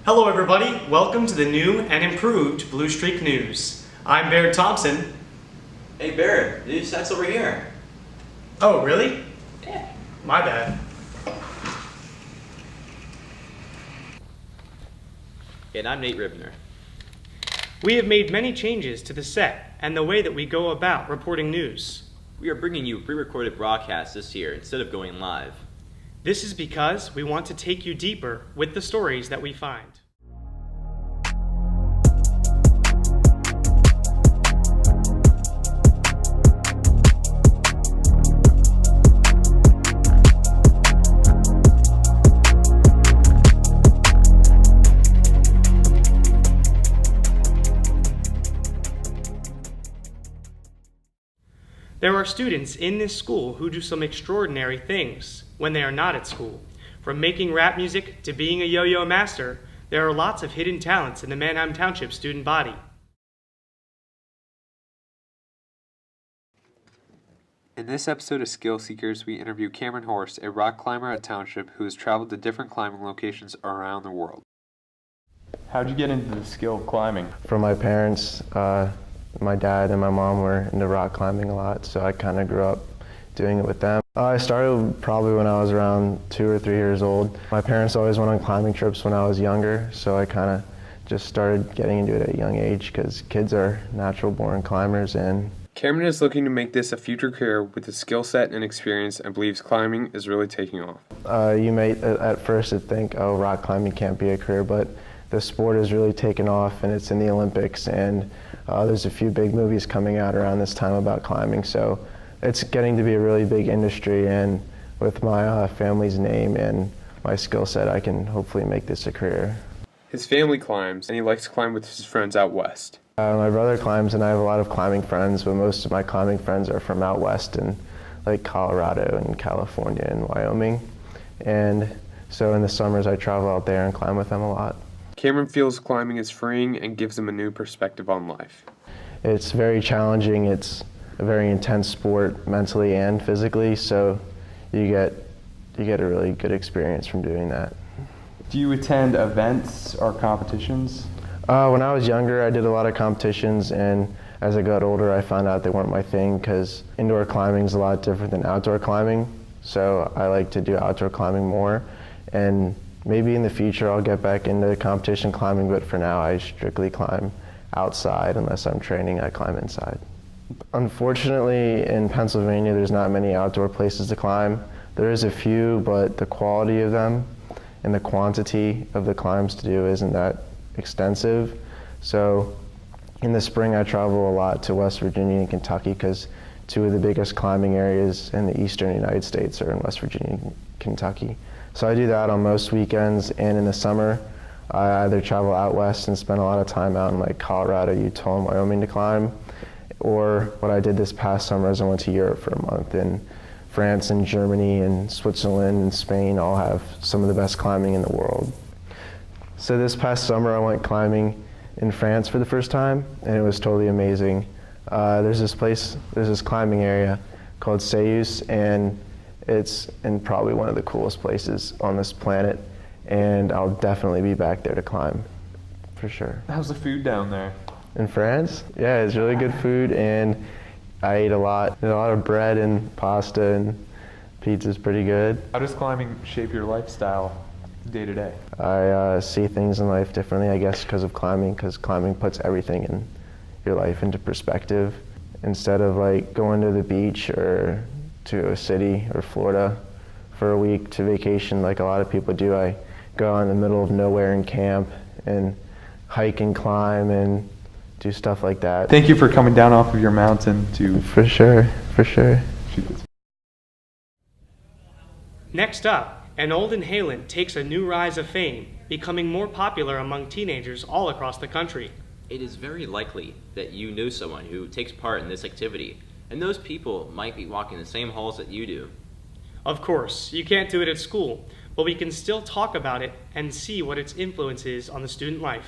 Hello everybody, welcome to the new and improved Blue Streak News. I'm Barrett Thompson. Hey Barrett, news that's over here. Oh, really? Yeah. My bad. And I'm Nate Ribner. We have made many changes to the set and the way that we go about reporting news. We are bringing you pre-recorded broadcasts this year instead of going live. This is because we want to take you deeper with the stories that we find. There are students in this school who do some extraordinary things when they are not at school. From making rap music to being a yo-yo master, there are lots of hidden talents in the Manheim Township student body. In this episode of Skill Seekers, we interview Cameron Horst, a rock climber at Township who has traveled to different climbing locations around the world. How'd you get into the skill of climbing? From my parents. My dad and my mom were into rock climbing a lot, so I kind of grew up doing it with them. I started probably when I was around 2 or 3 years old. My parents always went on climbing trips when I was younger, so I kind of just started getting into it at a young age because kids are natural born climbers. And Cameron is looking to make this a future career with the skill set and experience and believes climbing is really taking off. You may at first think, oh, rock climbing can't be a career, but the sport has really taken off and it's in the Olympics, and there's a few big movies coming out around this time about climbing, so it's getting to be a really big industry, and with my family's name and my skill set, I can hopefully make this a career. His family climbs, and he likes to climb with his friends out west. My brother climbs, and I have a lot of climbing friends, but most of my climbing friends are from out west in like Colorado and California and Wyoming, and so in the summers I travel out there and climb with them a lot. Cameron feels climbing is freeing and gives him a new perspective on life. It's very challenging. It's a very intense sport mentally and physically, so you get a really good experience from doing that. Do you attend events or competitions? When I was younger, I did a lot of competitions, and as I got older, I found out they weren't my thing because indoor climbing is a lot different than outdoor climbing, so I like to do outdoor climbing more. And maybe in the future I'll get back into competition climbing, but for now I strictly climb outside. Unless I'm training, I climb inside. Unfortunately, in Pennsylvania, there's not many outdoor places to climb. There is a few, but the quality of them and the quantity of the climbs to do isn't that extensive. So in the spring I travel a lot to West Virginia and Kentucky because two of the biggest climbing areas in the eastern United States are in West Virginia and Kentucky. So I do that on most weekends, and in the summer I either travel out west and spend a lot of time out in like Colorado, Utah, and Wyoming to climb, or what I did this past summer is I went to Europe for a month, and France and Germany and Switzerland and Spain all have some of the best climbing in the world. So this past summer I went climbing in France for the first time, and it was totally amazing. There's this climbing area called Seus, and it's in probably one of the coolest places on this planet, and I'll definitely be back there to climb, for sure. How's the food down there? In France? Yeah, it's really good food, and I ate a lot of bread and pasta, and pizza's pretty good. How does climbing shape your lifestyle day to day? I see things in life differently, I guess, because climbing puts everything in your life into perspective. Instead of like going to the beach or to a city or Florida for a week to vacation like a lot of people do, I go out in the middle of nowhere and camp and hike and climb and do stuff like that. Thank you for coming down off of your mountain to... For sure. shoot this. Next up, an Olden Halen takes a new rise of fame, becoming more popular among teenagers all across the country. It is very likely that you know someone who takes part in this activity, and those people might be walking the same halls that you do. Of course, you can't do it at school, but we can still talk about it and see what its influence is on the student life.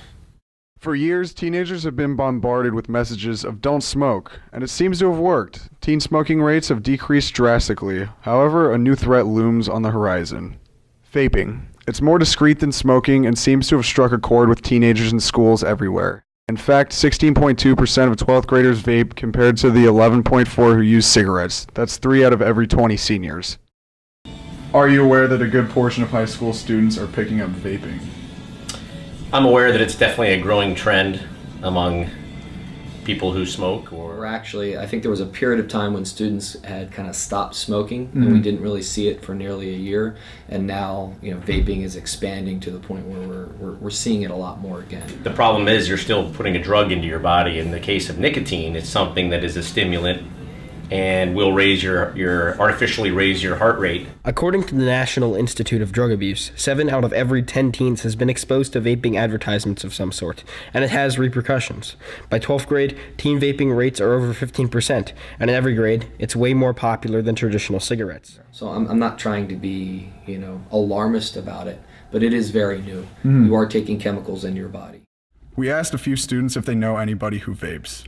For years, teenagers have been bombarded with messages of don't smoke, and it seems to have worked. Teen smoking rates have decreased drastically. However, a new threat looms on the horizon. Vaping. It's more discreet than smoking and seems to have struck a chord with teenagers in schools everywhere. In fact, 16.2% of 12th graders vape compared to the 11.4% who use cigarettes. That's 3 out of every 20 seniors. Are you aware that a good portion of high school students are picking up vaping? I'm aware that it's definitely a growing trend among people who smoke. Or actually, I think there was a period of time when students had kind of stopped smoking, and we didn't really see it for nearly a year. And now, vaping is expanding to the point where we're seeing it a lot more again. The problem is you're still putting a drug into your body. In the case of nicotine, it's something that is a stimulant and will artificially raise your heart rate. According to the National Institute of Drug Abuse, 7 out of every 10 teens has been exposed to vaping advertisements of some sort, and it has repercussions. By 12th grade, teen vaping rates are over 15%, and in every grade, it's way more popular than traditional cigarettes. So I'm not trying to be, alarmist about it, but it is very new. You are taking chemicals in your body. We asked a few students if they know anybody who vapes.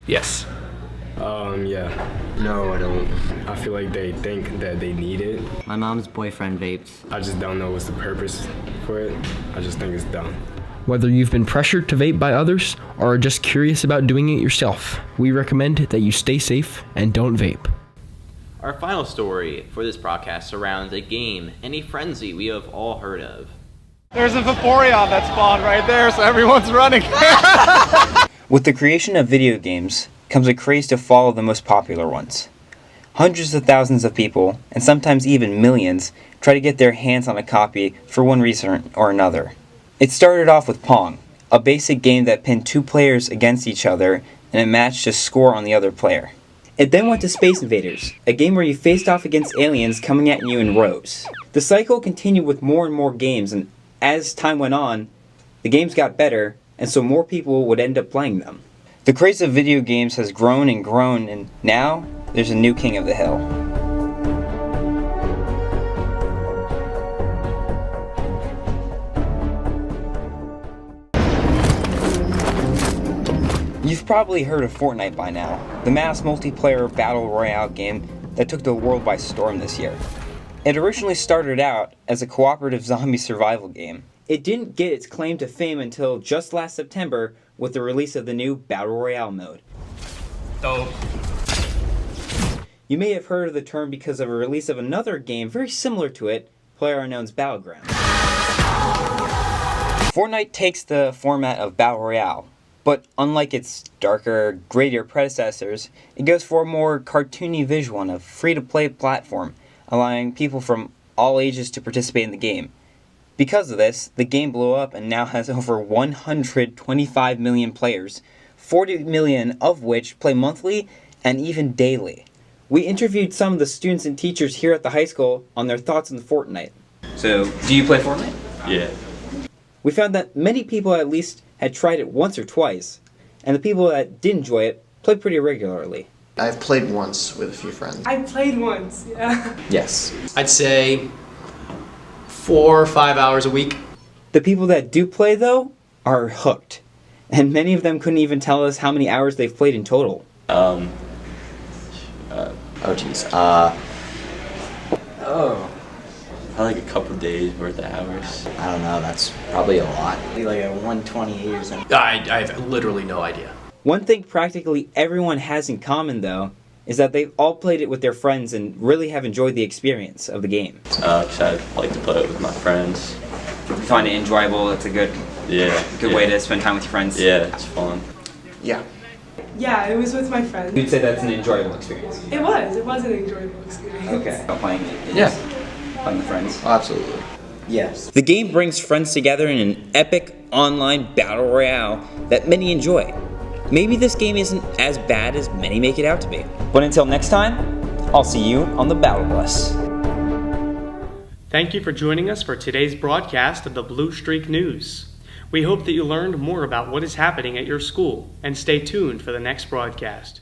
Yes. Yeah. No, I don't. I feel like they think that they need it. My mom's boyfriend vapes. I just don't know what's the purpose for it. I just think it's dumb. Whether you've been pressured to vape by others or are just curious about doing it yourself, we recommend that you stay safe and don't vape. Our final story for this broadcast surrounds a game and a frenzy we have all heard of. There's a Vaporeon that spawned right there, so everyone's running. With the creation of video games comes a craze to follow the most popular ones. Hundreds of thousands of people, and sometimes even millions, try to get their hands on a copy for one reason or another. It started off with Pong, a basic game that pinned 2 players against each other and a match to score on the other player. It then went to Space Invaders, a game where you faced off against aliens coming at you in rows. The cycle continued with more and more games, and as time went on, the games got better, and so more people would end up playing them. The craze of video games has grown, and now there's a new king of the hill. You've probably heard of Fortnite by now, the mass multiplayer battle royale game that took the world by storm this year. It originally started out as a cooperative zombie survival game. It didn't get its claim to fame until just last September with the release of the new Battle Royale mode. Dope. You may have heard of the term because of a release of another game very similar to it, PlayerUnknown's Battlegrounds. Fortnite takes the format of Battle Royale, but unlike its darker, grittier predecessors, it goes for a more cartoony visual and a free-to-play platform, allowing people from all ages to participate in the game. Because of this, the game blew up and now has over 125 million players, 40 million of which play monthly and even daily. We interviewed some of the students and teachers here at the high school on their thoughts on Fortnite. So, do you play Fortnite? Yeah. We found that many people at least had tried it once or twice, and the people that did enjoy it played pretty regularly. I've played once with a few friends. I played once, yeah. Yes. I'd say 4 or 5 hours a week. The people that do play, though, are hooked. And many of them couldn't even tell us how many hours they've played in total. Probably like a couple days worth of hours. I don't know, that's probably a lot. Like a 120 or something. I have literally no idea. One thing practically everyone has in common, though, is that they've all played it with their friends and really have enjoyed the experience of the game. Cause I like to play it with my friends. You find it enjoyable? It's a good way to spend time with your friends? Yeah, it's fun. Yeah. Yeah, it was with my friends. You'd say that's an enjoyable experience? It was an enjoyable experience. Okay. Playing it? Yeah. Playing with friends? Absolutely. Yes. The game brings friends together in an epic online battle royale that many enjoy. Maybe this game isn't as bad as many make it out to be. But until next time, I'll see you on the battle bus. Thank you for joining us for today's broadcast of the Blue Streak News. We hope that you learned more about what is happening at your school, and stay tuned for the next broadcast.